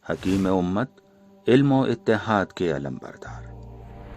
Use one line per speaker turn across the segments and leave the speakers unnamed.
حکیم امت، علم و اتحاد کے علم بردار۔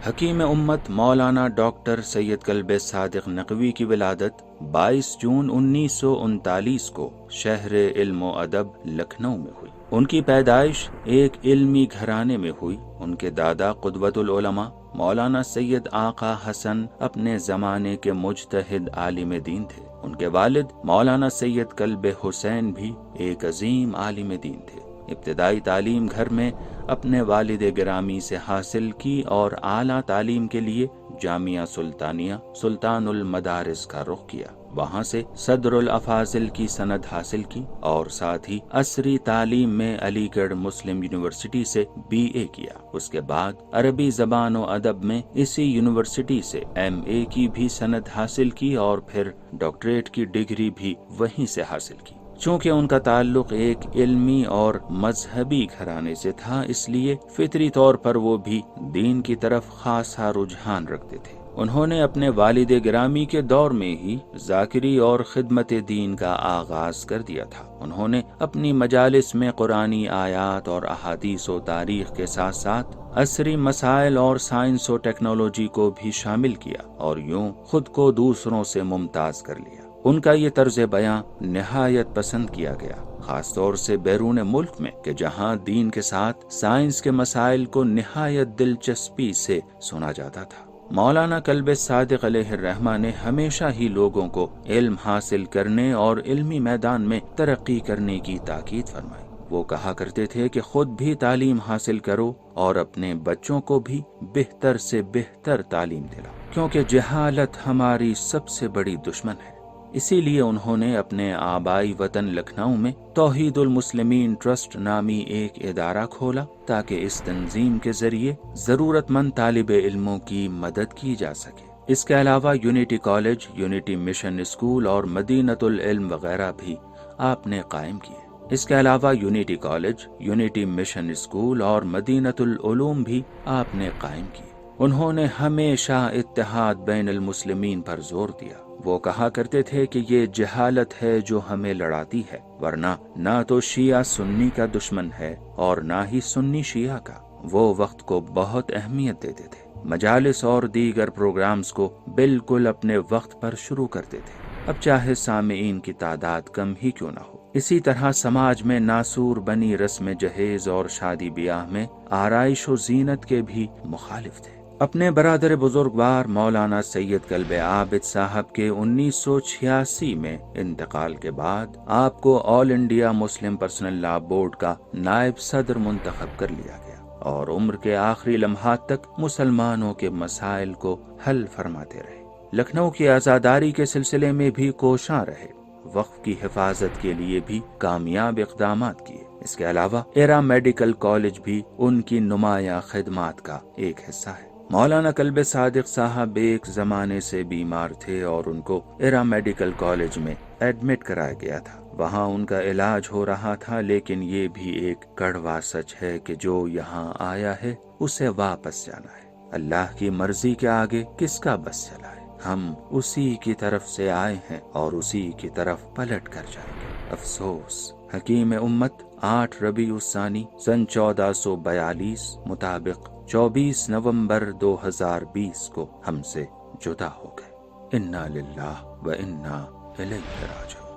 حکیم امت مولانا ڈاکٹر سید کلب صادق نقوی کی ولادت 22 جون 1939 کو شہر علم و ادب لکھنؤ میں ہوئی۔ ان کی پیدائش ایک علمی گھرانے میں ہوئی۔ ان کے دادا قدوۃ العلماء مولانا سید آقا حسن اپنے زمانے کے مجتہد عالم دین تھے۔ ان کے والد مولانا سید کلب حسین بھی ایک عظیم عالم دین تھے۔ ابتدائی تعلیم گھر میں اپنے والد گرامی سے حاصل کی اور اعلیٰ تعلیم کے لیے جامعہ سلطانیہ سلطان المدارس کا رخ کیا۔ وہاں سے صدر الافاضل کی سند حاصل کی اور ساتھ ہی عصری تعلیم میں علی گڑھ مسلم یونیورسٹی سے BA کیا۔ اس کے بعد عربی زبان و ادب میں اسی یونیورسٹی سے MA کی بھی سند حاصل کی اور پھر ڈاکٹریٹ کی ڈگری بھی وہیں سے حاصل کی۔ چونکہ ان کا تعلق ایک علمی اور مذہبی گھرانے سے تھا، اس لیے فطری طور پر وہ بھی دین کی طرف خاصا رجحان رکھتے تھے۔ انہوں نے اپنے والد گرامی کے دور میں ہی ذاکری اور خدمت دین کا آغاز کر دیا تھا۔ انہوں نے اپنی مجالس میں قرآنی آیات اور احادیث و تاریخ کے ساتھ ساتھ عصری مسائل اور سائنس و ٹیکنالوجی کو بھی شامل کیا اور یوں خود کو دوسروں سے ممتاز کر لیا۔ ان کا یہ طرز بیاں نہایت پسند کیا گیا، خاص طور سے بیرون ملک میں، کہ جہاں دین کے ساتھ سائنس کے مسائل کو نہایت دلچسپی سے سنا جاتا تھا۔ مولانا کلب صادق علیہ الرحمہ نے ہمیشہ ہی لوگوں کو علم حاصل کرنے اور علمی میدان میں ترقی کرنے کی تاکید فرمائی۔ وہ کہا کرتے تھے کہ خود بھی تعلیم حاصل کرو اور اپنے بچوں کو بھی بہتر سے بہتر تعلیم دلاؤ، کیونکہ جہالت ہماری سب سے بڑی دشمن ہے۔ اسی لیے انہوں نے اپنے آبائی وطن لکھنؤ میں توحید المسلمین ٹرسٹ نامی ایک ادارہ کھولا تاکہ اس تنظیم کے ذریعے ضرورت مند طالب علموں کی مدد کی جا سکے۔ اس کے علاوہ unity college, unity mission school اور مدینۃ العلم وغیرہ بھی آپ نے قائم کیے۔ اس کے علاوہ unity college, unity mission school اور مدینۃ العلوم بھی آپ نے قائم کیے۔ انہوں نے ہمیشہ اتحاد بین المسلمین پر زور دیا۔ وہ کہا کرتے تھے کہ یہ جہالت ہے جو ہمیں لڑاتی ہے، ورنہ نہ تو شیعہ سنی کا دشمن ہے اور نہ ہی سنی شیعہ کا۔ وہ وقت کو بہت اہمیت دیتے تھے، مجالس اور دیگر پروگرامز کو بالکل اپنے وقت پر شروع کرتے تھے، اب چاہے سامعین کی تعداد کم ہی کیوں نہ ہو۔ اسی طرح سماج میں ناسور بنی رسم جہیز اور شادی بیاہ میں آرائش و زینت کے بھی مخالف تھے۔ اپنے برادر بزرگوار مولانا سید کلب عابد صاحب کے 1986 میں انتقال کے بعد آپ کو آل انڈیا مسلم پرسنل لا بورڈ کا نائب صدر منتخب کر لیا گیا اور عمر کے آخری لمحات تک مسلمانوں کے مسائل کو حل فرماتے رہے۔ لکھنؤ کی آزاداری کے سلسلے میں بھی کوشاں رہے، وقف کی حفاظت کے لیے بھی کامیاب اقدامات کیے۔ اس کے علاوہ ایرا میڈیکل کالج بھی ان کی نمایاں خدمات کا ایک حصہ ہے۔ مولانا کلب صادق صاحب ایک زمانے سے بیمار تھے اور ان کو ایرا میڈیکل کالج میں ایڈمٹ کرایا گیا تھا۔ وہاں ان کا علاج ہو رہا تھا، لیکن یہ بھی ایک کڑوا سچ ہے کہ جو یہاں آیا ہے اسے واپس جانا ہے۔ اللہ کی مرضی کے آگے کس کا بس چلا ہے؟ ہم اسی کی طرف سے آئے ہیں اور اسی کی طرف پلٹ کر جائیں گے۔ افسوس، حکیم امت 8 ربیع الثانی سن 1442 مطابق 24 نومبر 2020 کو ہم سے جدا ہو گئے۔ انا للہ و انا الیہ راجعون۔